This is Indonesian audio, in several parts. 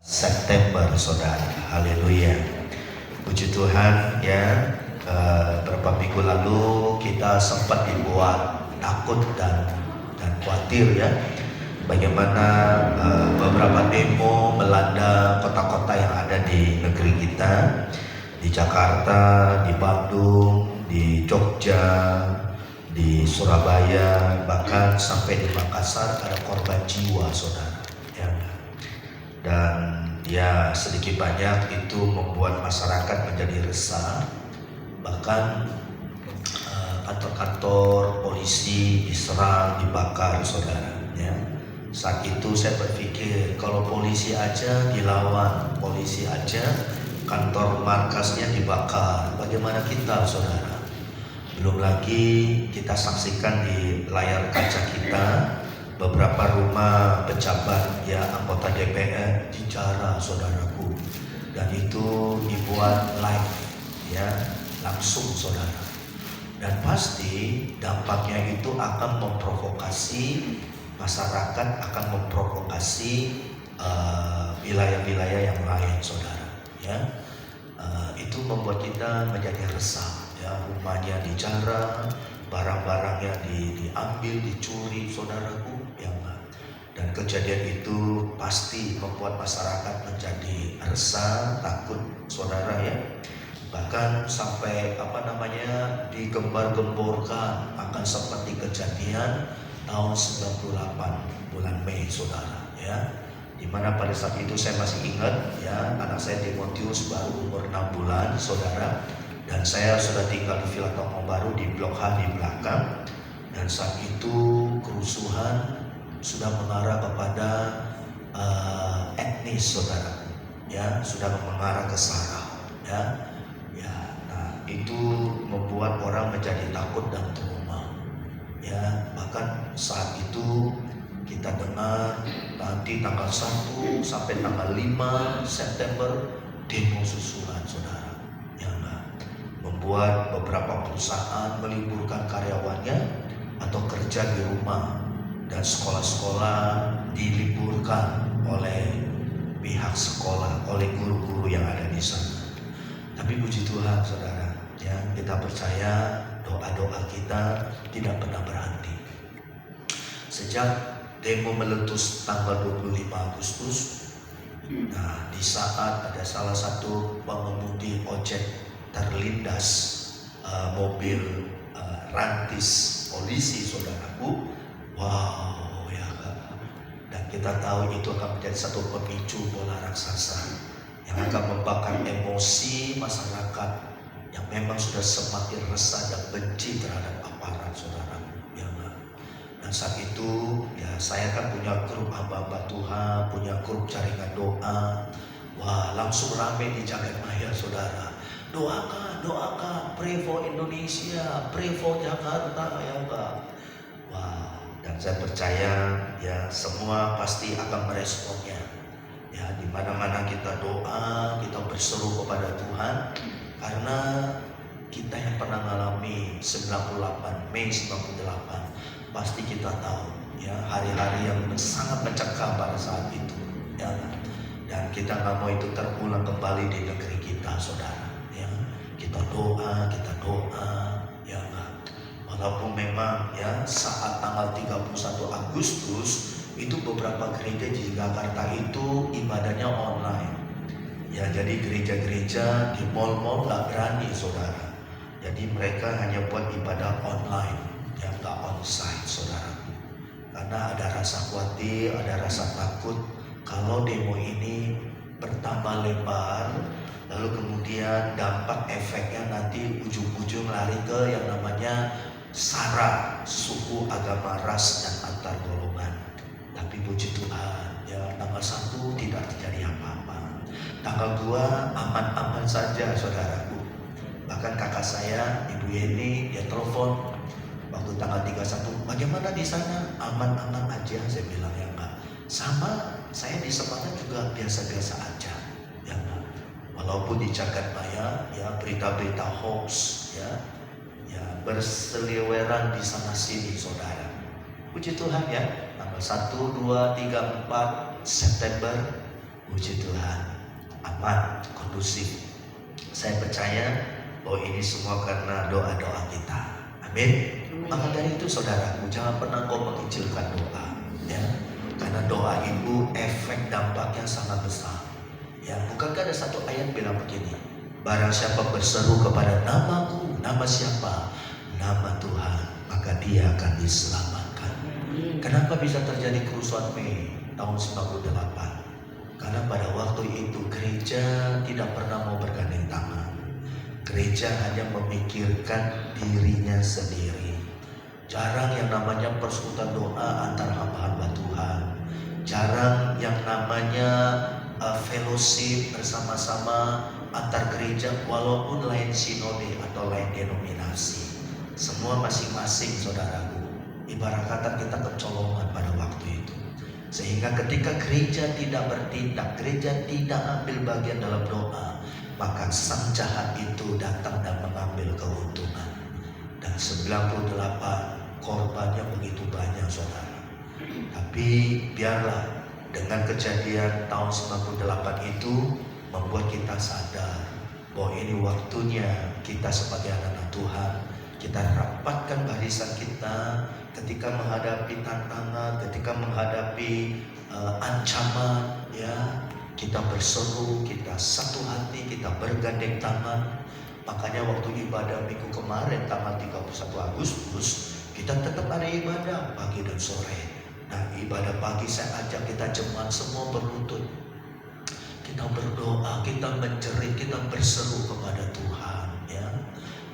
September, saudara. Haleluya. Puji Tuhan ya. Beberapa minggu lalu kita sempat dibuat takut dan khawatir ya. Bagaimana beberapa demo melanda kota-kota yang ada di negeri kita, di Jakarta, di Bandung, di Jogja, di Surabaya, bahkan sampai di Makassar ada korban jiwa, saudara. Ya. Dan ya sedikit banyak itu membuat masyarakat menjadi resah. Bahkan kantor-kantor polisi diserang, dibakar, saudara. Ya. Saat itu saya berpikir kalau polisi aja dilawan, polisi aja kantor markasnya dibakar, bagaimana kita, saudara? Belum lagi kita saksikan di layar kaca kita beberapa rumah pejabat ya anggota DPR dijarah, saudaraku, dan itu dibuat live ya langsung, saudara. Dan pasti dampaknya itu akan memprovokasi masyarakat, akan memprovokasi wilayah-wilayah yang lain, saudara. Ya, itu membuat kita menjadi resah. Ya, rumahnya dijarah, barang-barangnya diambil, dicuri, saudaraku. Ya, dan kejadian itu pasti membuat masyarakat menjadi resah, takut, saudara ya. Bahkan sampai digembar-gemborkan akan seperti kejadian tahun 98 bulan Mei, saudara ya. Dimana pada saat itu saya masih ingat ya, anak saya Timotius baru umur 6 bulan, saudara. Dan saya sudah tinggal di Villa Tongkong Baru di Blok H di belakang. Dan saat itu kerusuhan sudah mengarah kepada etnis, saudara ya, sudah mengarah ke sara ya. Itu membuat orang menjadi takut dan trauma ya. Bahkan saat itu kita dengar nanti tanggal 1 sampai tanggal 5 September demo susulan, saudara ya, membuat beberapa perusahaan meliburkan karyawannya atau kerja di rumah, dan sekolah-sekolah diliburkan oleh pihak sekolah, oleh guru-guru yang ada di sana. Tapi puji Tuhan, saudara ya, kita percaya doa-doa kita tidak pernah berhenti. Sejak demo meletus tanggal 25 Agustus, nah di saat ada salah satu pengemudi ojek terlindas mobil rantis polisi, saudaraku, wow ya, dan kita tahu itu akan menjadi satu pemicu bola raksasa yang akan membakar emosi masyarakat yang memang sudah semakin resah dan benci terhadap aparat, saudara ya. Dan saat itu ya saya kan punya grup hamba-hamba Tuhan, punya grup jaringan doa. Wah, langsung ramai di jagat maya, saudara. Doakan, pray for Indonesia, pray for Jakarta ya Pak. Wah, dan saya percaya ya semua pasti akan meresponnya. Ya, di mana-mana kita doa, kita berseru kepada Tuhan, karena kita yang pernah mengalami 98 Mei 98 pasti kita tahu ya hari-hari yang sangat mencekam pada saat itu ya. Dan kita nggak mau itu terulang kembali di negeri kita, saudara ya. Kita doa ya. Walaupun memang ya saat tanggal 31 Agustus itu beberapa gereja di Jakarta itu ibadahnya online ya. Jadi gereja-gereja di mal-mal gak berani, saudara. Jadi mereka hanya buat ibadah online yang gak onsite, saudara. Karena ada rasa khawatir, ada rasa takut kalau demo ini bertambah lebar, lalu kemudian dampak efeknya nanti ujung-ujung lari ke yang namanya sara, suku, agama, ras, dan antar golongan. Tapi puji Tuhan ya, tanggal 1 tidak terjadi apa-apa. Tanggal 2 aman-aman saja, saudaraku. Bahkan kakak saya, Ibu Yeni, dia telepon waktu tanggal 31, bagaimana di sana? Aman-aman aja, saya bilang ya enggak. Sama saya di Sepatan juga biasa-biasa aja ya enggak. Walaupun di jagat maya ya berita-berita hoax ya berseliweran di sana sini, saudara. Puji Tuhan ya, tanggal 1, 2, 3, 4 September, puji Tuhan aman, kondusif. Saya percaya bahwa ini semua karena doa-doa kita. Amin. Maka dari itu saudaraku, jangan pernah kau mengecilkan doa, ya. Karena doa itu efek dampaknya sangat besar. Ya, bukankah ada satu ayat bilang begini, barang siapa berseru kepada namaku, nama siapa? Nama Tuhan, maka dia akan diselamatkan. Kenapa bisa terjadi kerusuhan Mei tahun 98? Karena pada waktu itu gereja tidak pernah mau bergandeng tangan. Gereja hanya memikirkan dirinya sendiri. Jarang yang namanya persekutuan doa antar hamba-hamba Tuhan. Jarang yang namanya fellowship bersama-sama antar gereja walaupun lain sinode atau lain denominasi. Semua masing-masing saudaraku. Ibarat kata kita kecolongan pada waktu itu. Sehingga ketika gereja tidak bertindak, gereja tidak ambil bagian dalam doa, maka sang jahat itu datang dan mengambil keuntungan. Dan 98 korbannya begitu banyak saudara. Tapi biarlah dengan kejadian tahun 98 itu membuat kita sadar bahwa ini waktunya kita sebagai anak-anak Tuhan, kita rapatkan barisan kita ketika menghadapi tantangan, ketika menghadapi ancaman, ya. Kita berseru, kita satu hati, kita bergandeng tangan. Makanya waktu ibadah minggu kemarin tanggal 31 Agustus kita tetap ada ibadah pagi dan sore. Nah, ibadah pagi saya ajak kita jemaat semua berlutut. Kita berdoa, kita menjerit, kita berseru kepada Tuhan, ya.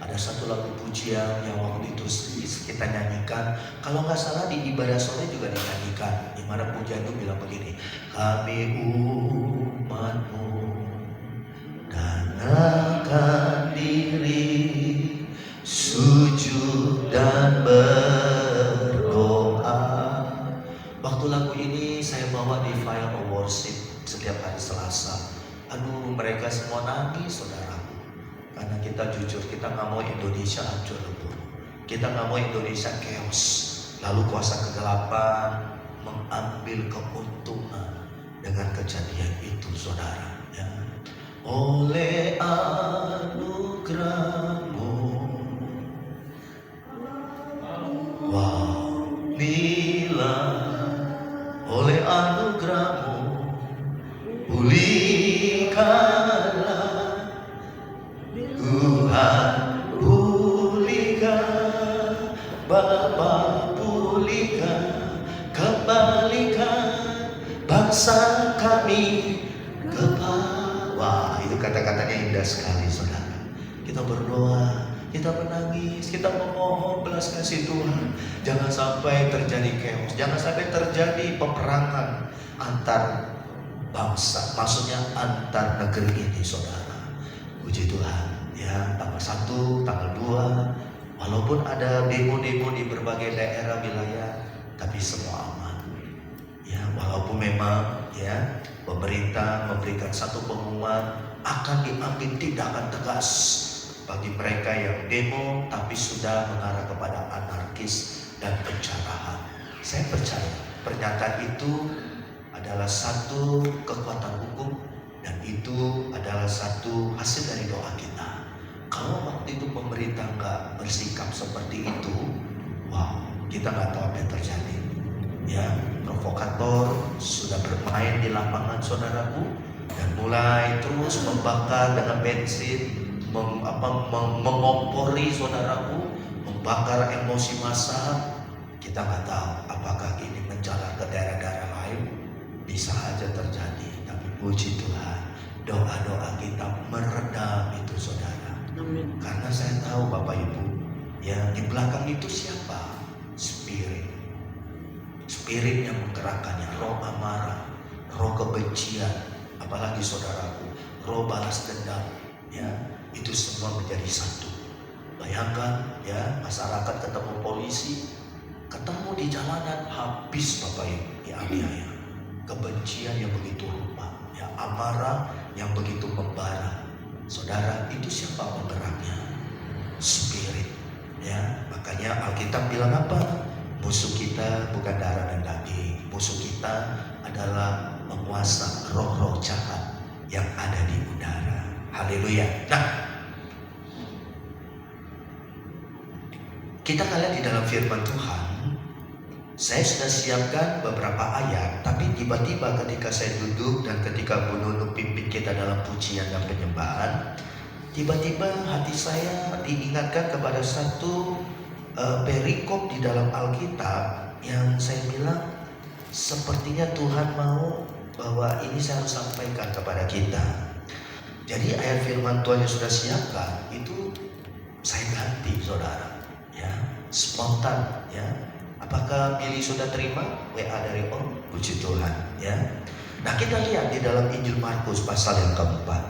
Ada satu lagu pujian yang waktu itu kita nyanyikan. Kalau nggak salah di ibadah sore juga dinyanyikan. Di mana pujian itu bilang begini, kami umat-Mu dan akan diri sujud dan berdoa. Waktu lagu ini saya bawa di Fire of Worship setiap hari Selasa. Aduh, mereka semua nangis saudaraku. Karena kita jujur, kita nggak mau Indonesia hancur lebur. Kita nggak mau Indonesia chaos. Lalu kuasa kegelapan mengambil keuntungan dengan kejadian itu saudara, ya. Oleh anugerah-Mu, wow, oleh anugerah-Mu, pulihkanlah Tuhan, pulihkan Bapa, pulihkan, kembalikan bangsa kami ke bawah. Itu kata-katanya indah sekali saudara. Kita berdoa, kita menangis, kita memohon belas kasih Tuhan. Jangan sampai terjadi chaos, jangan sampai terjadi peperangan antar bangsa, maksudnya antar negeri ini saudara. Puji Tuhan, ya. Tanggal 1, tanggal 2, walaupun ada demo-demo di berbagai daerah wilayah, tapi semua aman, ya. Walaupun memang, ya, pemerintah memberikan satu pengumuman akan diambil tindakan tegas bagi mereka yang demo tapi sudah mengarah kepada anarkis dan pencerahan. Saya percaya pernyataan itu adalah satu kekuatan hukum dan itu adalah satu hasil dari doa kita. Kalau waktu itu pemerintah nggak bersikap seperti itu, wow, kita nggak tahu apa yang terjadi. Ya, provokator sudah bermain di lapangan saudaraku dan mulai terus membakar dengan bensin, mengompori saudaraku, membakar emosi massa. Kita nggak tahu apakah ini menjalar ke daerah-daerah lain, bisa aja terjadi. Tapi puji Tuhan, doa-doa kita meredam itu saudara. Amin. Karena saya tahu Bapak Ibu, ya, di belakang itu siapa? Spirit yang menggerakkannya, roh amarah, roh kebencian, apalagi saudaraku, roh balas dendam, ya, itu semua menjadi satu. Bayangkan, ya, masyarakat ketemu polisi, ketemu di jalanan, habis Bapak Ibu dianiaya. Kebencian yang begitu rupa, ya, amarah yang begitu membara. Saudara, itu siapa penggeraknya? Spirit, ya. Makanya Alkitab bilang apa? Musuh kita bukan darah dan daging. Musuh kita adalah penguasa roh-roh jahat yang ada di Haleluya. Nah, kita lihat di dalam firman Tuhan, saya sudah siapkan beberapa ayat, tapi tiba-tiba ketika saya duduk dan ketika Bu Nunu pimpin kita dalam pujian dan penyembahan, tiba-tiba hati saya diingatkan kepada satu perikop di dalam Alkitab yang saya bilang sepertinya Tuhan mau bahwa ini saya harus sampaikan kepada kita. Jadi ayat firman Tuhan yang sudah siapkan itu saya ganti, saudara, ya, spontan, ya. Apakah Billy sudah terima WA dari Om? Puji Tuhan, ya. Nah, kita lihat di dalam Injil Markus pasal yang keempat.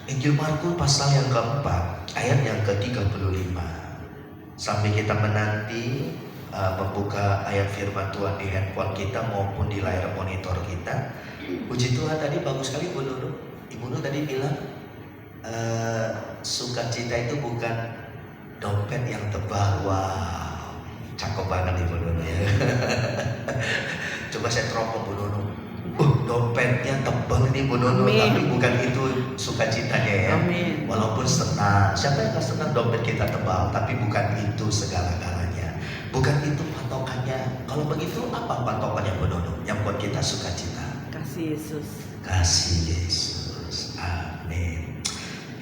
Injil Markus pasal yang keempat, ayat yang ke-35. Sambil kita menanti membuka ayat firman Tuhan di handphone kita maupun di layar monitor kita. Puji Tuhan, tadi bagus sekali Bu Nunu. Ibu Nunu tadi bilang sukacita itu bukan dompet yang tebal. Wow, cakep banget Ibu Nunu, ya. Coba saya teropong Bu Nunu. Dompetnya tebal ini Bu Nunu, tapi bukan itu sukacitanya, ya. Amin. Walaupun senang, siapa yang gak senang dompet kita tebal, tapi bukan itu segala-galanya. Bukan itu patokannya. Kalau begitu apa patokannya Bu Nunu yang buat kita sukacita? Kasih Yesus. Kasih Yesus. Amin.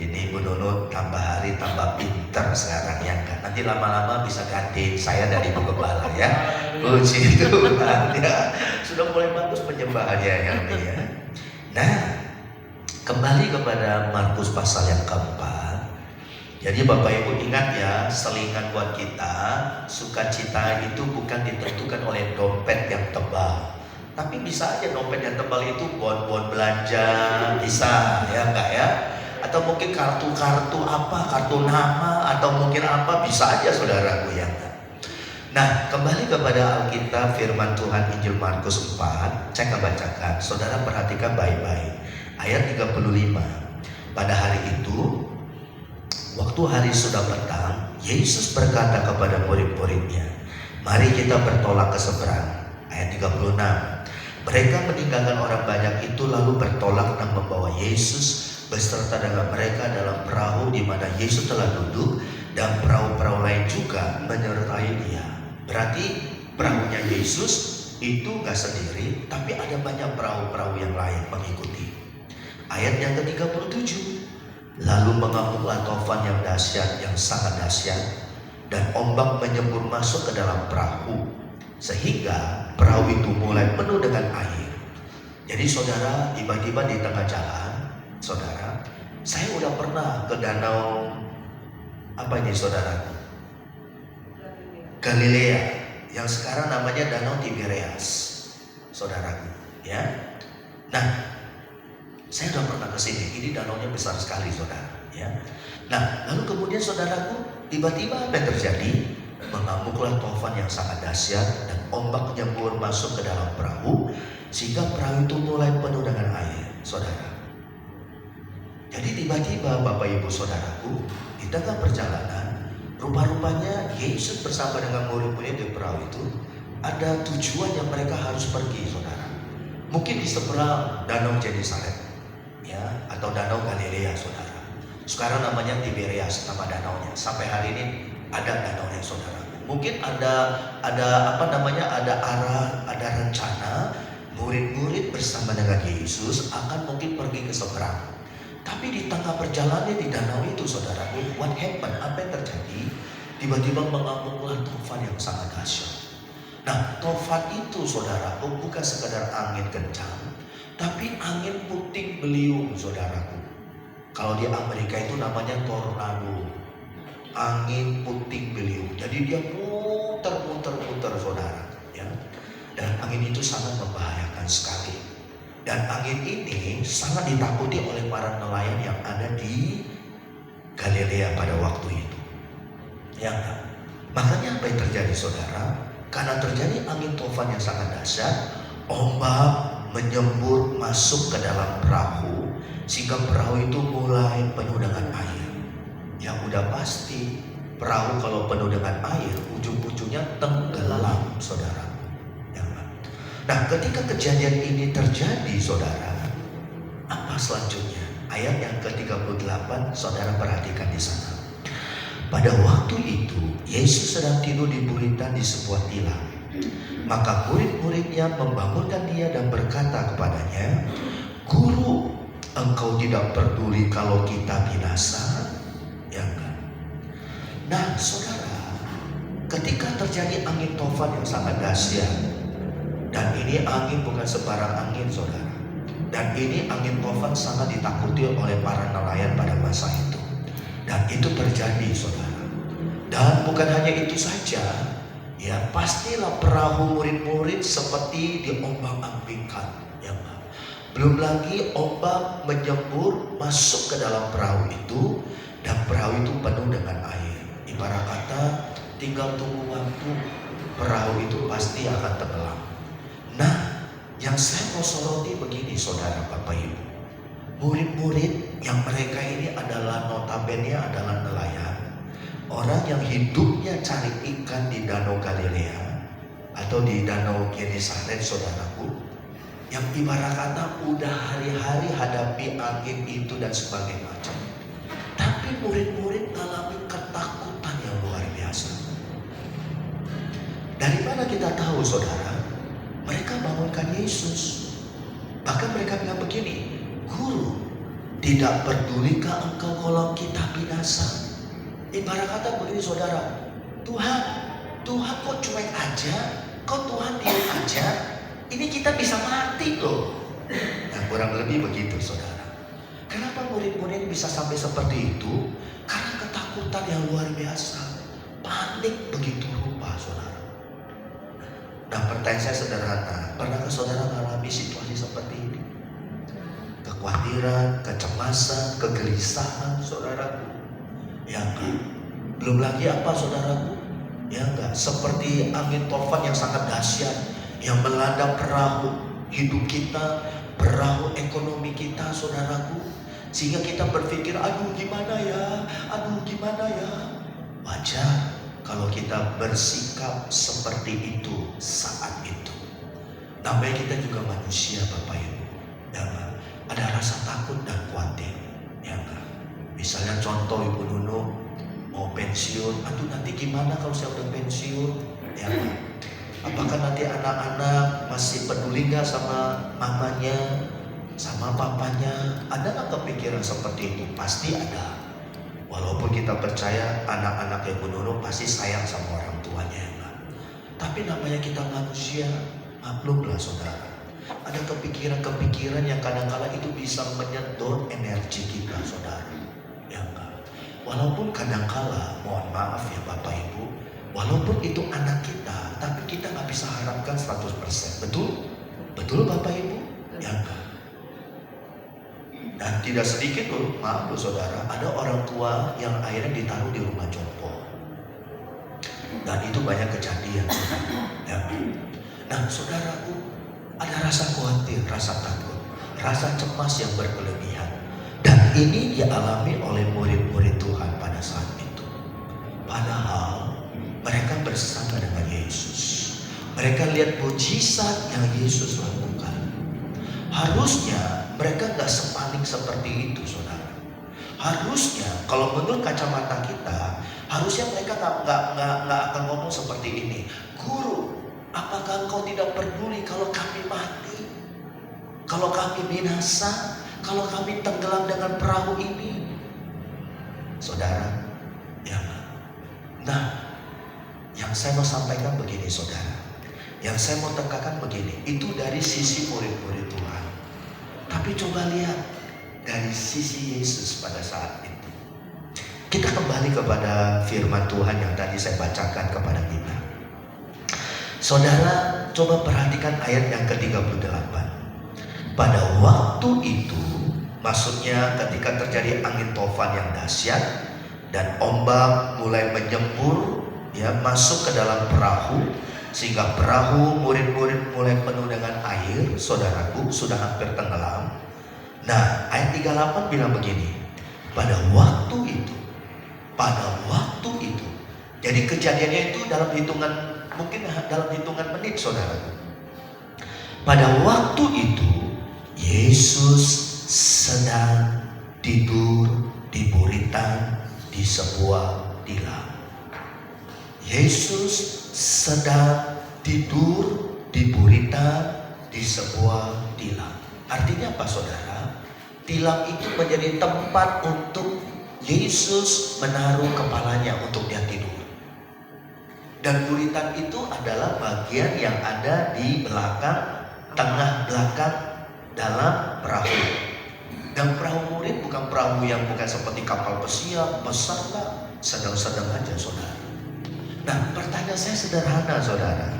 Ini Bu Nunu tambah hari tambah pinter sekarang, ya kan? Nanti lama-lama bisa ganti saya dari Bu Gembala, ya. Puji Tuhan, ya. Sudah mulai bagus penyembahannya, ya. Nah, kembali kepada Markus pasal yang keempat. Jadi Bapak Ibu ingat, ya, selingan buat kita, sukacita itu bukan ditentukan oleh dompet yang tebal. Tapi bisa aja dompet yang tebal itu bon-bon belanja, bisa, ya enggak, ya? Atau mungkin kartu-kartu apa, kartu nama, atau mungkin apa, bisa aja saudaraku, ya. Nah, kembali kepada Alkitab firman Tuhan Injil Markus 4, saya akan bacakan. Saudara perhatikan baik-baik. Ayat 35. Pada hari itu, waktu hari sudah petang, Yesus berkata kepada murid-muridnya, "Mari kita bertolak ke seberang." Ayat 36. Mereka meninggalkan orang banyak itu lalu bertolak dan membawa Yesus beserta dengan mereka dalam perahu di mana Yesus telah duduk, dan perahu-perahu lain juga menyertai dia. Berarti perahunya Yesus itu gak sendiri, tapi ada banyak perahu-perahu yang lain mengikuti. Ayat yang ke-37. Lalu mengamuklah taufan yang dahsyat, yang sangat dahsyat, dan ombak menyembur masuk ke dalam perahu, sehingga perahu itu mulai penuh dengan air. Jadi saudara, tiba-tiba di tengah jalan, saudara, saya udah pernah ke danau apa ini saudara? Galilea, yang sekarang namanya Danau Tiberias, saudaraku, ya. Nah, saya udah pernah ke sini. Ini danaunya besar sekali, saudara, ya. Nah, lalu kemudian saudaraku, tiba-tiba apa yang terjadi? Mengamuklah taufan yang sangat dahsyat dan ombak menyembur masuk ke dalam perahu, sehingga perahu itu mulai penuh dengan air, saudara. Jadi tiba-tiba Bapak Ibu Saudaraku, di tengah perjalanan, rupa-rupanya Yesus bersama dengan murid-murid di perahu itu ada tujuan yang mereka harus pergi, saudara. Mungkin di seberang Danau Genesaret, ya, atau Danau Galilea, saudara. Sekarang namanya Tiberias, nama danaunya. Sampai hari ini ada danaunya, saudara. Mungkin ada arah, ada rencana murid-murid bersama dengan Yesus akan mungkin pergi ke seberang. Tapi di tengah perjalanan di danau itu, saudaraku, what happened? Apa yang terjadi? Tiba-tiba mengamuklah taufan yang sangat dahsyat. Nah, taufan itu, saudaraku, bukan sekadar angin kencang, tapi angin puting beliung, saudaraku. Kalau di Amerika itu namanya tornado, angin puting beliung. Jadi dia muter-muter, saudara, ya. Dan angin itu sangat membahayakan sekali. Dan angin ini sangat ditakuti oleh para nelayan yang ada di Galilea pada waktu itu. Ya, makanya apa yang terjadi, saudara? Karena terjadi angin taufan yang sangat dahsyat, ombak menyembur masuk ke dalam perahu, sehingga perahu itu mulai penuh dengan air. Yang udah pasti, perahu kalau penuh dengan air, ujung-ujungnya tenggelam, saudara. Nah, ketika kejadian ini terjadi, saudara, apa selanjutnya? ayat yang ke-38, saudara perhatikan di sana. Pada waktu itu Yesus sedang tidur di buritan di sebuah tilam. Maka murid-muridnya membangunkan dia dan berkata kepadanya, "Guru, engkau tidak peduli kalau kita binasa?" Ya kan? Nah saudara, ketika terjadi angin tofan yang sangat dahsyat, dan ini angin bukan sembarang angin saudara, dan ini angin tofan sangat ditakuti oleh para nelayan pada masa itu. Dan itu terjadi saudara. Dan bukan hanya itu saja, ya pastilah perahu murid-murid seperti diombang-ambingkan, ya kan? Belum lagi ombak menyembur masuk ke dalam perahu itu, dan perahu itu penuh dengan air. Ibarat kata tinggal tunggu waktu, perahu itu pasti akan tenggelam. Nah, yang saya mau soroti begini saudara Bapak Ibu, murid-murid yang mereka ini adalah notabene adalah nelayan, orang yang hidupnya cari ikan di Danau Galilea atau di Danau Genesaret saudaraku, yang ibarat kata udah hari-hari hadapi angin itu dan sebagainya macam. Tapi murid-murid mengalami ketakutan yang luar biasa. Dari mana kita tahu saudara? Mereka bangunkan Yesus. Bahkan mereka bilang begini, "Guru, tidak pedulikah engkau kalau kita binasa?" Ibarat kata begini saudara, Tuhan kok cuek aja? Kok Tuhan diam aja? Ini kita bisa mati loh. Nah kurang lebih begitu saudara. Kenapa murid-murid bisa sampai seperti itu? Karena ketakutan yang luar biasa. Panik begitu rupa saudara. Nah pertanyaan saya sederhana, pernahkah saudara mengalami situasi seperti ini? Kekhawatiran, kecemasan, kegelisahan saudaraku. Ya enggak? Belum lagi apa saudaraku? Ya enggak? Seperti angin tofan yang sangat dahsyat yang melanda perahu hidup kita, perahu ekonomi kita saudaraku. Sehingga kita berpikir, aduh gimana ya? Wajar kalau kita bersikap seperti itu saat itu. Namanya kita juga manusia Bapak Ibu. Ya enggak? Ada rasa takut dan khawatir. Ya enggak? Misalnya contoh Ibu Nunu mau pensiun, aduh nanti gimana kalau saya udah pensiun? Ya enggak? Apakah nanti anak-anak masih peduli gak sama mamanya, sama papanya? Ada gak kepikiran seperti itu? Pasti ada. Walaupun kita percaya anak-anak yang menurut pasti sayang sama orang tuanya, ya. Tapi namanya kita manusia, maklumlah saudara. Ada kepikiran-kepikiran yang kadang-kala itu bisa menyedot energi kita saudara. Ya enggak? Walaupun kadang-kala, mohon maaf ya Bapak Ibu, walaupun itu anak kita, tapi kita gak bisa harapkan 100%. Betul? Betul Bapak Ibu? Ya enggak? Dan tidak sedikit loh, maaf loh saudara, ada orang tua yang akhirnya ditaruh di rumah jompo. Dan itu banyak kejadian saudara. Ya. Nah saudaraku, ada rasa khawatir, rasa takut, rasa cemas yang berkelebihan. Dan ini dialami oleh murid-murid Tuhan pada saat itu. Padahal mereka bersama dengan Yesus. Mereka lihat mujizat yang Yesus lakukan. Harusnya mereka gak sepanik seperti itu saudara. Harusnya kalau menurut kacamata kita, harusnya mereka gak akan ngomong seperti ini. "Guru, apakah engkau tidak peduli kalau kami mati? Kalau kami binasa? Kalau kami tenggelam dengan perahu ini?" Saudara, ya. Nah, yang saya mau sampaikan begini saudara. Yang saya mau tekankan begini, itu dari sisi murid-murid Tuhan. Tapi coba lihat dari sisi Yesus pada saat itu. Kita kembali kepada firman Tuhan yang tadi saya bacakan kepada kita. Saudara, coba perhatikan ayat yang ke-38. Pada waktu itu, maksudnya ketika terjadi angin tofan yang dahsyat dan ombak mulai menyembur ya masuk ke dalam perahu, sehingga perahu murid-murid mulai penuh dengan air, saudaraku, sudah hampir tenggelam. Nah, ayat 38 bilang begini, pada waktu itu. Jadi kejadiannya itu dalam hitungan, mungkin dalam hitungan menit saudaraku. Pada waktu itu, Yesus sedang tidur di buritan di sebuah tilam. Yesus sedang tidur di buritan di sebuah tilam. Artinya apa saudara? Tilam itu menjadi tempat untuk Yesus menaruh kepalanya untuk dia tidur. Dan buritan itu adalah bagian yang ada di belakang, tengah belakang dalam perahu. Dan perahu murid bukan perahu yang bukan seperti kapal pesiar, besar lah, sedang-sedang aja saudara. Nah, pertanyaan saya sederhana saudara.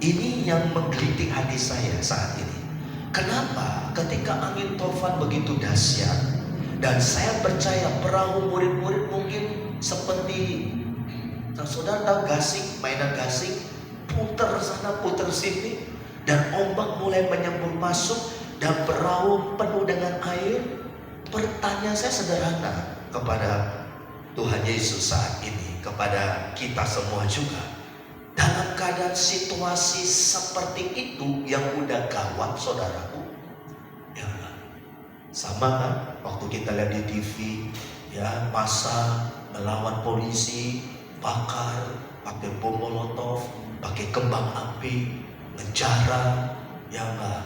Ini yang menggelitik hati saya saat ini. Kenapa ketika angin tofan begitu dahsyat, dan saya percaya perahu murid-murid mungkin seperti, saudara tahu gasing, mainan gasing, puter sana puter sini, dan ombak mulai menyembur masuk, dan perahu penuh dengan air. Pertanyaan saya sederhana kepada Tuhan Yesus saat ini, kepada kita semua juga. Dalam keadaan situasi seperti itu yang udah gawat saudaraku, ya sama kan waktu kita lihat di TV, ya massa melawan polisi, bakar, pakai bom molotov, pakai kembang api, ngejarah, ya enggak.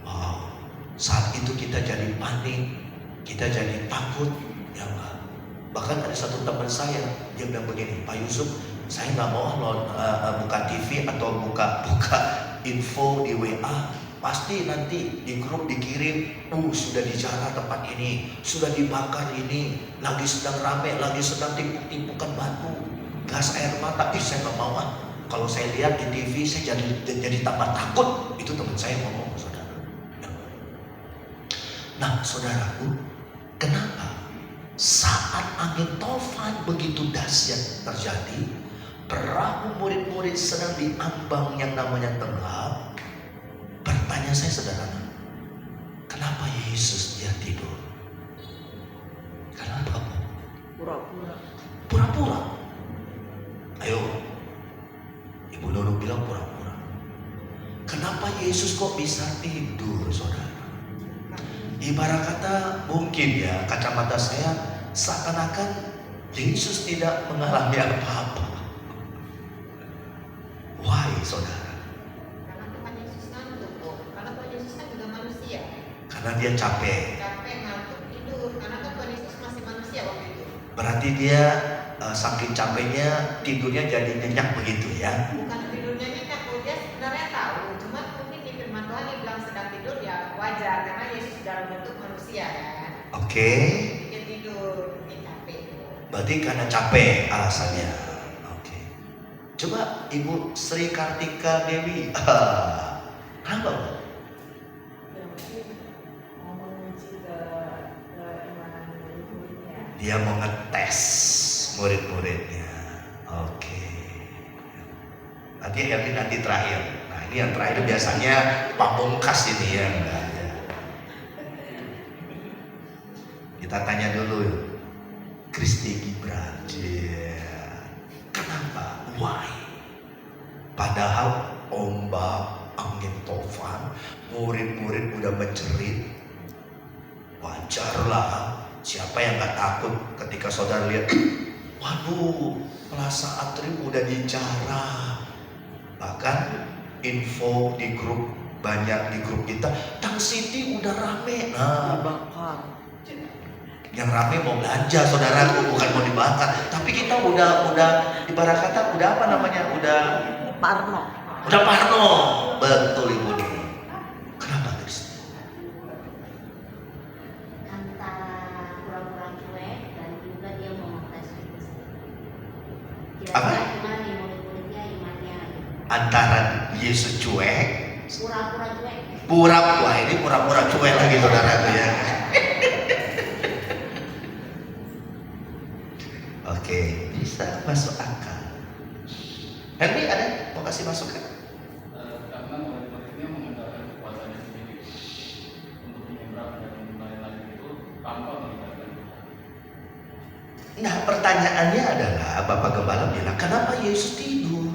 Wow, saat itu kita jadi panik, kita jadi takut, ya enggak. Bahkan ada satu teman saya, dia bilang begini, Pak Yusuf, saya nggak mau buka TV atau buka info di WA, pasti nanti di grup dikirim, sudah dijarah tempat ini, sudah dibakar ini, lagi sedang rame, lagi sedang timpuk-timpukan batu, gas air mata. Saya nggak mau ah. Kalau saya lihat di TV saya jadi tambah takut. Itu teman saya ngomong, saudara. Nah, saudaraku, kenapa saat angin tofan begitu dahsyat terjadi, perahu murid-murid sedang diambang yang namanya tenggelam? Pertanyaan saya sederhana, kenapa Yesus dia tidur? Kenapa? Pura-pura. Pura-pura. Ayo, Ibu Nurul bilang pura-pura. Kenapa Yesus kok bisa tidur, saudara? Ibarat kata mungkin ya, kacamata saya seakan-akan Yesus tidak mengalami apa-apa. Why, saudara? Karena Tuhan Yesus ngantuk. Karena Tuhan Yesus kan juga manusia. Karena dia capek. Capek, ngantuk, tidur. Karena kan Tuhan Yesus masih manusia waktu itu. Berarti dia saking capeknya tidurnya jadi nyenyak begitu ya? Bukan tidurnya nyenyak, dia sebenarnya tahu. Cuma mungkin di firman Tuhan yang bilang sedang tidur ya wajar. Karena Yesus dalam bentuk manusia kan. Oke. Dia tidur, dia capek. Berarti karena capek alasannya. Oke. Coba Ibu Sri Kartika Dewi. Kenapa? Ya mungkin mau menguji keimanan murid-muridnya. Dia mau ngetes murid-muridnya. Oke. Nanti terakhir. Nah, ini yang terakhir biasanya pamungkas ini ya. Kita tanya dulu, Kristi Gibran. Kenapa? Why? Padahal ombak, angin tofan, murid-murid udah menjerit. Wajarlah. Siapa yang gak takut ketika saudara lihat, waduh, Plaza Atrium udah dijarah. Bahkan info di grup, banyak di grup kita, Tang City udah rame. Nah, Dibakar. yang rame mau belanja saudaraku, bukan mau dibakar. Tapi kita udah ibarat kata udah apa namanya, udah Parno. Betul Ibu nih. Kenapa Kristi? Antara pura-pura cuek dan juga dia mau ngetes itu. Apa? Kira-kira gimana nih murid-muridnya imannya? Antara Yesus cuek, Pura-pura cuek. wah ini pura-pura cuek lagi saudaraku ya. Oke, bisa masuk akal. Henry ada mau kasih masukan? Karena murid-muridnya mengandalkan kekuatannya sendiri untuk menyeberang dan lain-lain itu tanpa melibatkan Tuhan. Nah, pertanyaannya adalah Bapak Gembala bilang, kenapa Yesus tidur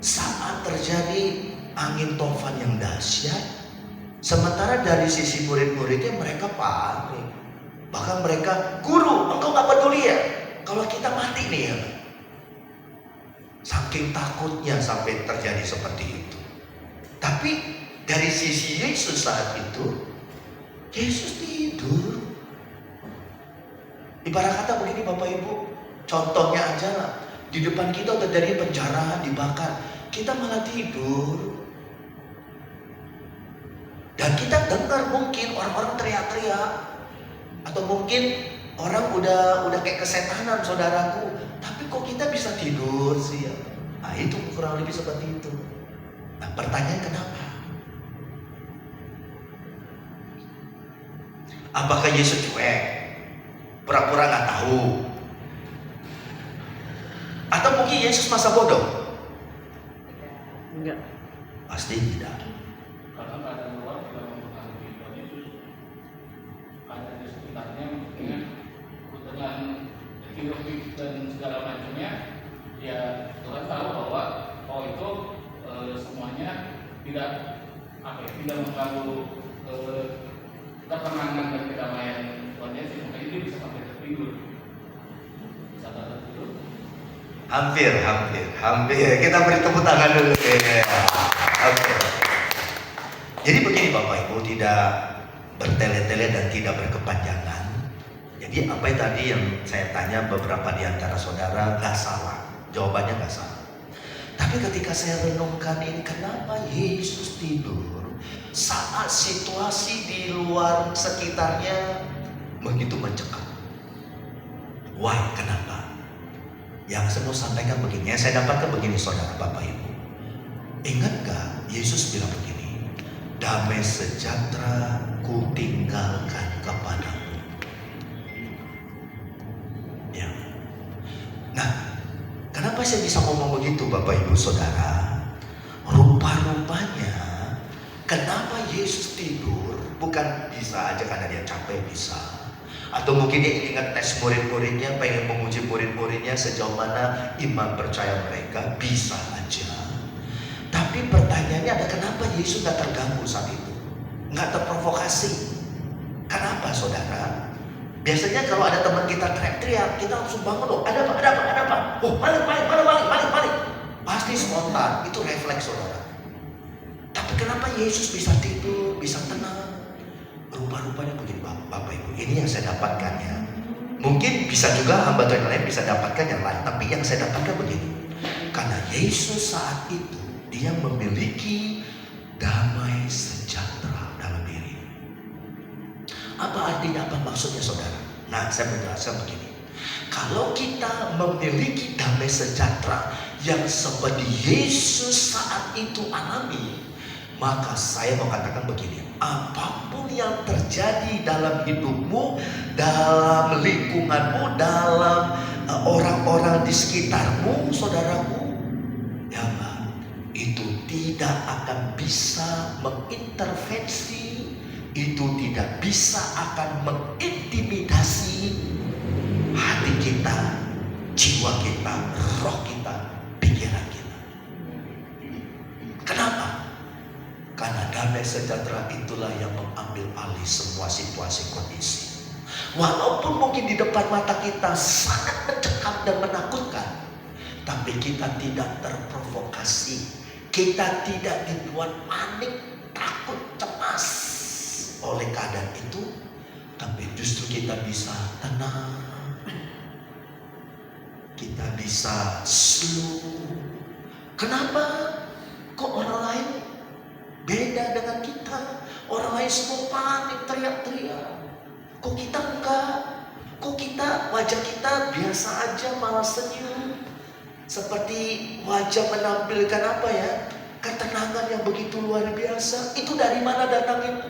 saat terjadi angin tofan yang dahsyat? Sementara dari sisi murid-muridnya mereka panik. Bahkan mereka, guru, engkau gak peduli ya kalau kita mati nih ya. Saking takutnya sampai terjadi seperti itu. Tapi dari sisi Yesus saat itu, Yesus tidur. Ibarat kata begini Bapak Ibu, contohnya aja lah, di depan kita terjadi penjara, dibakar, kita malah tidur. Dan kita dengar mungkin orang-orang teriak-teriak, atau mungkin orang udah kayak kesetanan saudaraku, tapi kok kita bisa tidur sih ya? Nah itu kurang lebih seperti itu. Nah pertanyaan kenapa? Apakah Yesus cuek? Pura-pura gak tahu? Atau mungkin Yesus masa bodoh? Enggak. Pasti tidak. Karena keadaan luar juga mempengaruhi Tuhan Yesus. Keadaan di sekitarnya mungkin dengan hidup dan segala macamnya, ya Tuhan tahu bahwa itu semuanya tidak tidak mengganggu ketenangan dan kedamaian Tuhan Yesus. Makanya dia bisa sampai tertidur. Bisa tertidur. Hampir. Kita beri tepuk tangan dulu. Ya. Oke. Jadi begini Bapak Ibu, tidak bertele-tele dan tidak berkepanjangan. Jadi apa yang tadi yang saya tanya beberapa di antara saudara gak salah, jawabannya gak salah. Tapi ketika saya renungkan ini, kenapa Yesus tidur saat situasi di luar sekitarnya begitu mencekam? Why? Kenapa? Yang saya mau sampaikan begini, yang saya dapatkan begini saudara Bapak Ibu. Ingat gak Yesus bilang begini, damai sejahtera ku tinggalkan kepadamu. Ya. Nah, kenapa saya bisa ngomong begitu Bapak Ibu Saudara? Rupa-rupanya kenapa Yesus tidur bukan bisa aja karena dia capek, bisa. Atau mungkin dia ingin ngetes murid-muridnya, pengen menguji murid-muridnya sejauh mana iman percaya mereka, bisa aja. Tapi pertanyaannya ada, kenapa Yesus gak terganggu saat itu? Gak terprovokasi? Kenapa saudara? Biasanya kalau ada teman kita teriak-teriak, kita langsung bangun loh. Ada apa? Oh balik. Pasti spontan, itu refleks saudara. Tapi kenapa Yesus bisa tidur, bisa tenang? Rupa-rupanya begini Bapak Ibu, ini yang saya dapatkan ya. Mungkin bisa juga hamba Tuhan yang lain bisa dapatkan yang lain, tapi yang saya dapatkan begini. Karena Yesus saat itu dia memiliki damai sejahtera dalam diri. Apa artinya, apa maksudnya saudara? Nah saya menjelaskan begini. Kalau kita memiliki damai sejahtera yang seperti Yesus saat itu alami, maka saya mau katakan begini, apapun yang terjadi dalam hidupmu, dalam lingkunganmu, dalam orang-orang di sekitarmu, saudaraku, ya itu tidak akan bisa mengintervensi, itu tidak bisa akan mengintimidasi hati kita, jiwa kita, roh kita, pikiran kita. Kenapa? Karena damai sejahtera itulah yang mengambil alih semua situasi kondisi. Walaupun mungkin di depan mata kita sangat mencekam dan menakutkan, tapi kita tidak terprovokasi. Kita tidak dibuat panik, takut, cemas oleh keadaan itu. Tapi justru kita bisa tenang. Kita bisa slow. Kenapa? Kok orang lain beda dengan kita? Orang lain semua panik, teriak-teriak. Kok kita enggak? Kok kita, wajah kita biasa aja, malah senyum. Seperti wajah menampilkan apa ya? Ketenangan yang begitu luar biasa. Itu dari mana datangnya?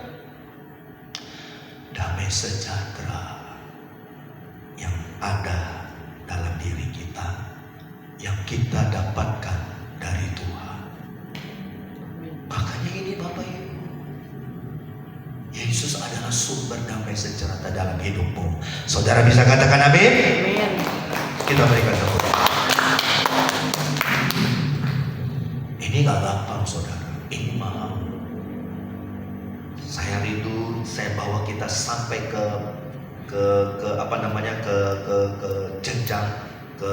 Damai sejahtera yang ada dalam diri kita, yang kita dapatkan dari Tuhan. Makanya ini Bapak Ibu, Yesus adalah sumber damai sejahtera dalam hidupmu. Saudara bisa katakan amin? Amin. Kita berikan tepuk tangan. Ini gak gampang saudara, ini mahal. Saya rindu, saya bawa kita sampai ke ke apa namanya ke jenjang ke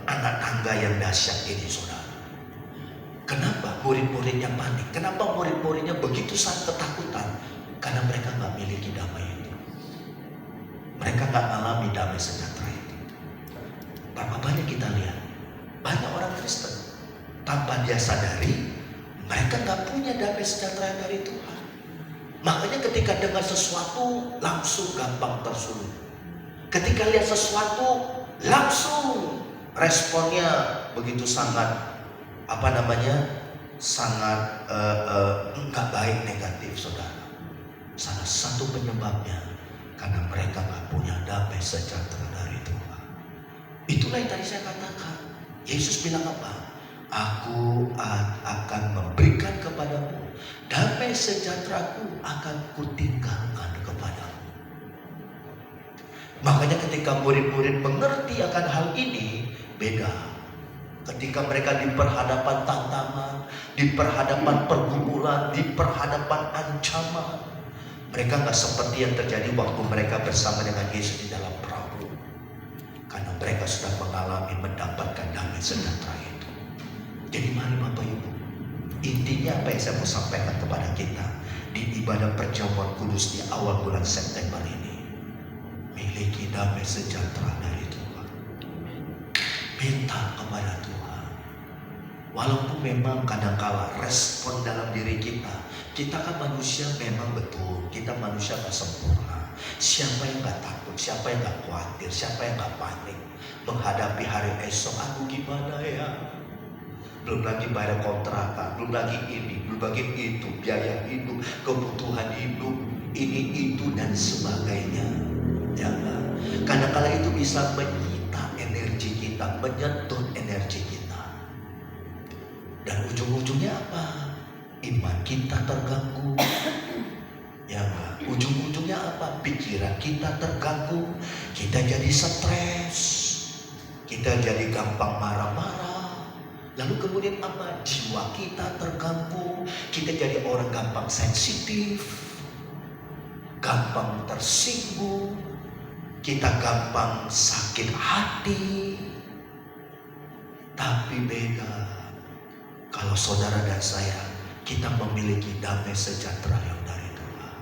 anak tangga yang dahsyat ini, saudara. Kenapa murid-muridnya panik? Kenapa murid-muridnya begitu sangat ketakutan? Karena mereka nggak miliki damai itu. Mereka nggak alami damai sejahtera itu. Berapa banyak kita lihat, banyak orang Kristen tanpa dia sadari mereka nggak punya damai sejahtera dari Tuhan. Makanya ketika dengar sesuatu langsung gampang tersulut. Ketika lihat sesuatu langsung responnya begitu sangat sangat nggak baik, negatif, saudara. Salah satu penyebabnya karena mereka nggak punya damai sejahtera dari Tuhan. Itulah yang tadi saya katakan. Yesus bilang apa? Aku akan memberikan kepadamu damai sejahteraku akan kutinggalkan kepadamu. Makanya ketika murid-murid mengerti akan hal ini, beda. Ketika mereka di perhadapan tantangan, di perhadapan pergumulan, di perhadapan ancaman, mereka nggak seperti yang terjadi waktu mereka bersama dengan Yesus di dalam perahu. Karena mereka sudah mengalami mendapatkan damai sejahtera itu. Jadi mari Bapak Ibu, intinya apa yang saya mau sampaikan kepada kita di ibadah perjamuan kudus di awal bulan September ini, miliki damai sejahtera dari Tuhan. Minta kepada Tuhan. Walaupun memang kadangkala respon dalam diri kita kan manusia memang betul, kita manusia gak sempurna. Siapa yang gak takut, siapa yang gak khawatir, siapa yang gak panik menghadapi hari esok? Aku gimana ya? Belum lagi bayar kontrakan, belum lagi ini, belum lagi itu, biaya hidup, kebutuhan hidup, ini itu dan sebagainya. Jangan. Kadang-kala itu bisa menyita energi kita, menyedot energi kita. Dan ujung-ujungnya apa? Iman kita terganggu. Ya, ujung-ujungnya apa? Pikiran kita terganggu. Kita jadi stres. Kita jadi gampang marah-marah. Lalu kemudian apa? Jiwa kita terganggu. Kita jadi orang gampang sensitif, gampang tersinggung. Kita gampang sakit hati. Tapi beda kalau saudara dan saya, kita memiliki damai sejahtera yang dari Tuhan.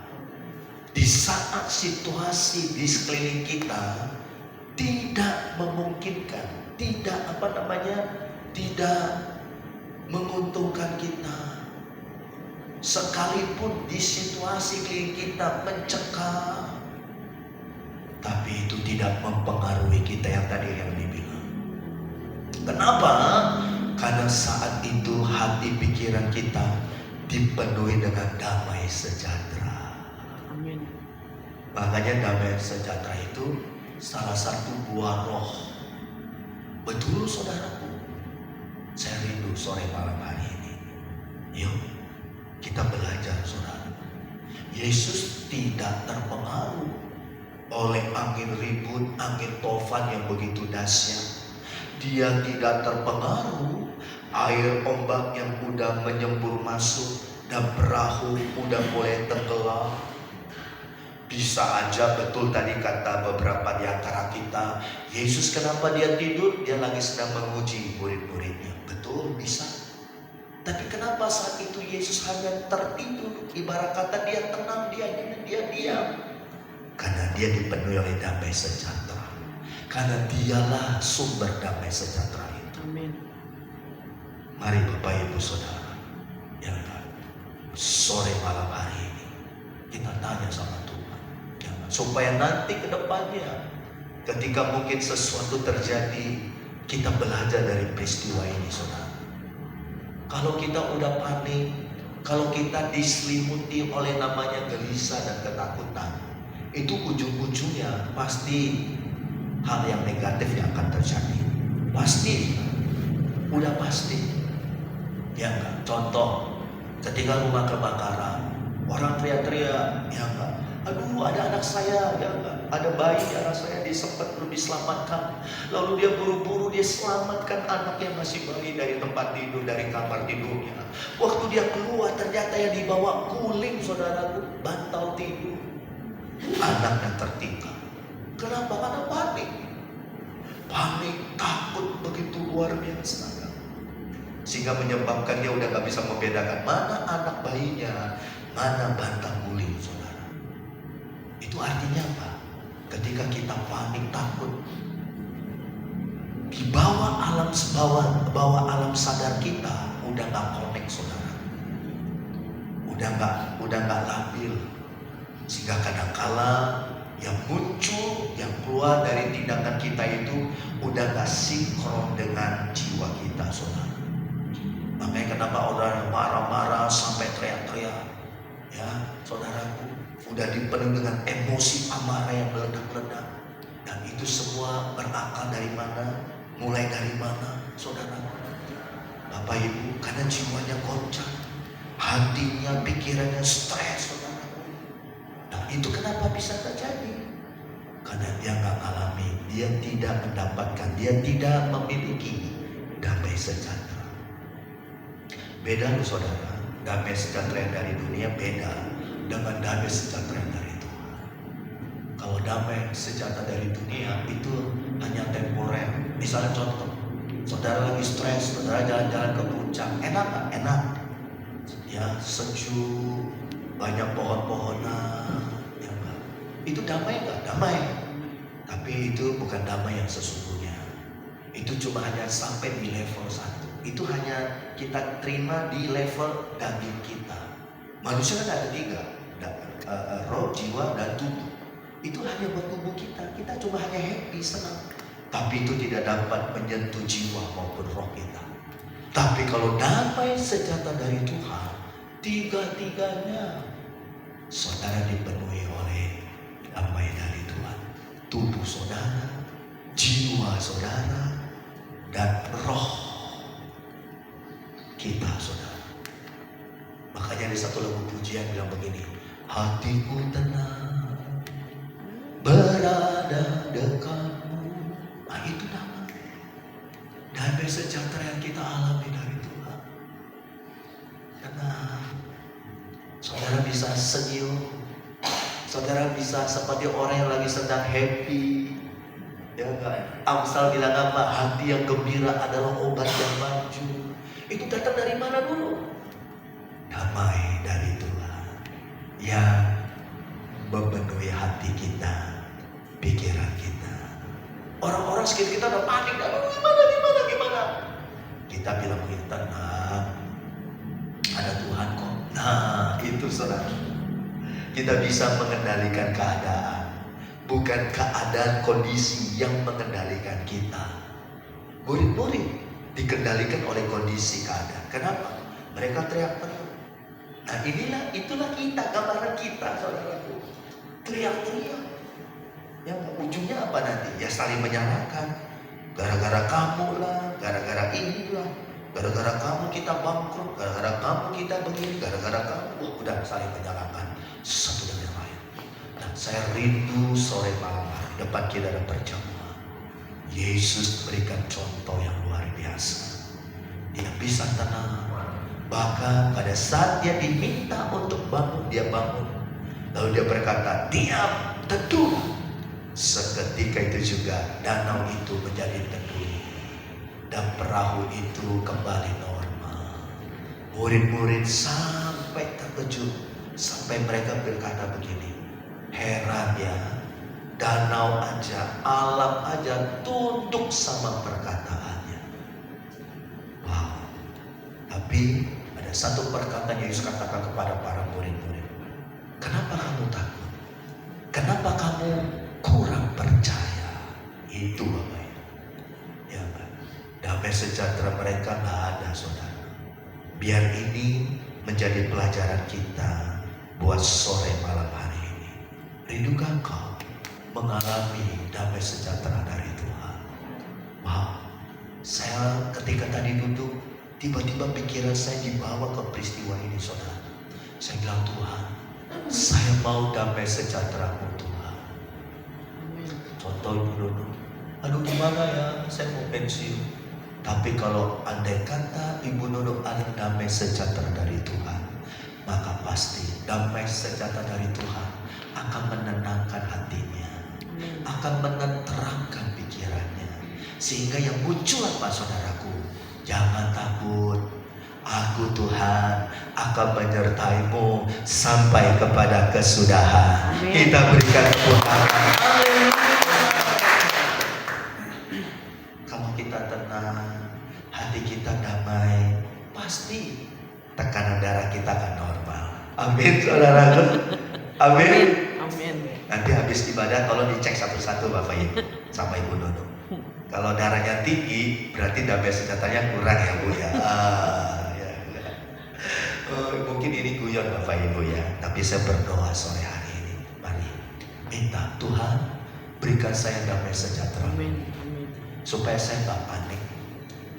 Di saat situasi di sekeliling kita tidak memungkinkan, tidak tidak menguntungkan kita, sekalipun di situasi sekeliling kita mencekam, tapi itu tidak mempengaruhi kita yang tadi yang dibilang. Kenapa? Karena saat itu hati pikiran kita dipenuhi dengan damai sejahtera. Amin. Makanya damai sejahtera itu salah satu buah roh. Betul saudaraku. Saya rindu sore malam hari ini. Yuk kita belajar saudara. Yesus tidak terpengaruh oleh angin ribut, angin tofan yang begitu dahsyat. Dia tidak terpengaruh air ombak yang udah menyembur masuk dan perahu udah mulai tenggelam. Bisa aja betul tadi kata beberapa di antara kita, Yesus kenapa dia tidur? Dia lagi sedang menguji murid-muridnya. Betul, bisa. Tapi kenapa saat itu Yesus hanya tertidur? Ibarat kata dia tenang, dia diam. Karena dia dipenuhi oleh damai sejahtera. Karena dialah sumber damai sejahtera itu. Amin. Mari Bapak Ibu Saudara, ya kan? Sore malam hari ini kita tanya sama Tuhan, ya kan? Supaya nanti ke depannya ketika mungkin sesuatu terjadi, kita belajar dari peristiwa ini saudara. Kalau kita udah panik, kalau kita diselimuti oleh namanya gelisah dan ketakutan, itu ujung-ujungnya pasti hal yang negatif yang akan terjadi. Pasti, udah pasti. Ya enggak? Contoh, ketika rumah kebakaran, orang teriak-teriak, ya enggak? Aduh, ada anak saya, ya enggak? Ada bayi anak saya belum diselamatkan. Lalu dia buru-buru dia selamatkan anak yang masih bayi dari tempat tidur, dari kamar tidurnya. Waktu dia keluar ternyata yang dibawa guling saudaraku, bantal tidur. Anaknya tertinggal. Kenapa? Karena panik. Panik, takut begitu luar biasa. Sehingga menyebabkan dia udah gak bisa membedakan mana anak bayinya, mana batang guling, saudara. Itu artinya apa? Ketika kita panik, takut, di bawah alam sadar kita udah gak connect, saudara. Udah gak labil. Sehingga kadangkala yang muncul, yang keluar dari tindakan kita itu udah gak sinkron dengan jiwa kita, saudara. Makanya kenapa orang marah-marah sampai teriak-teriak, ya saudaraku, udah dipenuhi dengan emosi amarah yang meledak-ledak. Dan itu semua berakal dari mana? Mulai dari mana, saudara? Bapak Ibu, karena jiwanya goncang, hatinya, pikirannya stres, saudara. Nah itu kenapa bisa terjadi? Karena dia nggak alami, dia tidak mendapatkan, dia tidak memiliki damai sejahtera. Beda loh saudara, damai sejahtera dari dunia beda dengan damai sejahtera dari Tuhan. Kalau damai sejahtera dari dunia itu hanya temporer. Misalnya contoh, saudara lagi stres, saudara jalan-jalan ke puncak, enak gak? Enak. Ya sejuk, banyak pohon-pohonan, ya enggak? Itu damai gak? Damai. Tapi itu bukan damai yang sesungguhnya. Itu cuma hanya sampai di level 1. Itu hanya kita terima di level daging kita. Manusia kan ada 3, roh, jiwa, dan tubuh. Itu hanya buat tubuh kita. Kita cuma hanya happy, senang. Tapi itu tidak dapat menyentuh jiwa maupun roh kita. Tapi kalau damai sejahtera dari Tuhan, 3-tiganya saudara dipenuhi oleh damai dari Tuhan. Tubuh saudara, jiwa saudara, dan roh kita, saudara. Makanya di satu lagu pujian bilang begini, hatiku tenang berada dekatmu. Nah itu damai sejahtera yang kita alami dari Tuhan. Karena saudara bisa senyum, saudara bisa seperti orang yang lagi sedang happy. Ya kan? Amsal bilang apa? Hati yang gembira adalah obat yang manjur. Itu datang dari mana dulu? Damai dari Tuhan yang memenuhi hati kita, pikiran kita. Orang-orang sekitar kita udah panik, aduh gimana? Kita bilang begini, tenang, ada Tuhan kok. Nah itu saudara, kita bisa mengendalikan keadaan, bukan keadaan kondisi yang mengendalikan kita. Murid-murid dikendalikan oleh kondisi keadaan. Kenapa? Mereka teriak-teriak. Nah itulah kita, gambaran kita, saudaraku. Teriak-teriak. Ya, ujungnya apa nanti? Ya saling menyalahkan. Gara-gara kamu lah, gara-gara inilah, gara-gara kamu kita bangkrut, gara-gara kamu kita begini, gara-gara kamu. Udah saling menyalahkan satu dengan yang lain. Nah, saya rindu sore malam hari depan kita ada perjamuan. Yesus berikan contoh yang luar biasa. Dia bisa tenang. Bahkan pada saat dia diminta untuk bangun, dia bangun. Lalu dia berkata, diam, teduh. Seketika itu juga danau itu menjadi teduh. Dan perahu itu kembali normal. Murid-murid sampai terkejut. Sampai mereka berkata begini, heran ya. Danau aja, alam aja tunduk sama perkataannya. Wow. Tapi ada satu perkataan yang Yesus katakan kepada para murid-murid. Kenapa kamu takut? Kenapa kamu kurang percaya? Itu Bapak Ibu. Ya kan? Damai sejahtera mereka nggak ada, saudara. Biar ini menjadi pelajaran kita buat sore malam hari ini. Rindukan kau mengalami damai sejahtera dari Tuhan. Wow, saya ketika tadi duduk, tiba-tiba pikiran saya dibawa ke peristiwa ini, saudara. Saya bilang, Tuhan, saya mau damai sejahtera-Mu, Tuhan. Contoh Ibu Nono, aduh gimana ya, saya mau pensiun. Tapi kalau andai kata Ibu Nono ada damai sejahtera dari Tuhan, maka pasti damai sejahtera dari Tuhan akan menenangkan hatinya, akan akan menenteramkan pikirannya. Sehingga yang muncul apa saudaraku? Jangan takut. Aku Tuhan akan menyertaimu sampai kepada kesudahan. Amin. Kita berikan tepuk tangan. Kalau kita tenang, hati kita damai, pasti tekanan darah kita akan normal. Amin saudaraku. Amin. Amin. Nanti habis ibadah tolong dicek satu-satu Bapak Ibu sama Ibu Nunu. Kalau darahnya tinggi berarti damai senjatanya kurang ya Bu ya. Oh, mungkin ini guyon Bapak Ibu ya. Tapi saya berdoa sore hari ini. Mari minta Tuhan berikan saya damai sejahtera. Amin. Amin. Supaya saya nggak panik,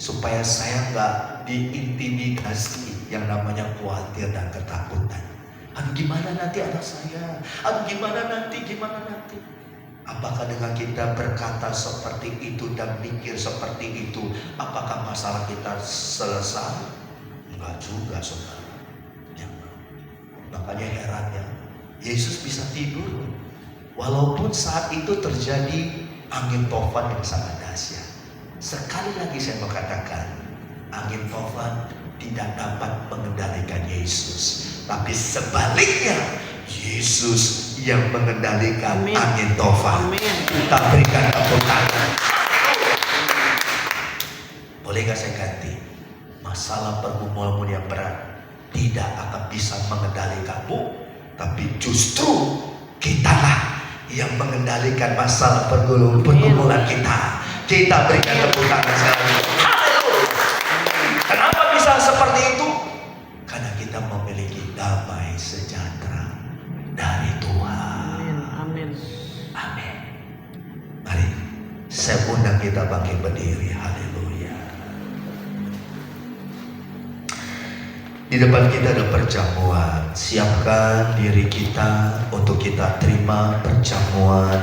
supaya saya nggak diintimidasi yang namanya khawatir dan ketakutan. Aduh gimana nanti anak saya? Aduh gimana nanti? Apakah dengan kita berkata seperti itu dan mikir seperti itu, apakah masalah kita selesai? Enggak juga saudara. Ya. Makanya herannya, Yesus bisa tidur walaupun saat itu terjadi angin tofan yang sangat dahsyat. Sekali lagi saya mau katakan, angin tofan tidak dapat mengendalikan Yesus, tapi sebaliknya Yesus yang mengendalikan Amin. angin tofan. Amin. Kita berikan tepuk tangan. Boleh gak saya ganti? Masalah pergumulanmu yang berat tidak akan bisa mengendalikanmu, tapi justru kitalah yang mengendalikan masalah pergumulan kita. Kita berikan tepuk tangan sekali. Haleluya. Kenapa bisa seperti itu? Karena kita memiliki damai sejahtera dari Tuhan. Amin. Amin. Mari saya undang kita bangkit berdiri. Haleluya. Di depan kita ada perjamuan. Siapkan diri kita untuk kita terima perjamuan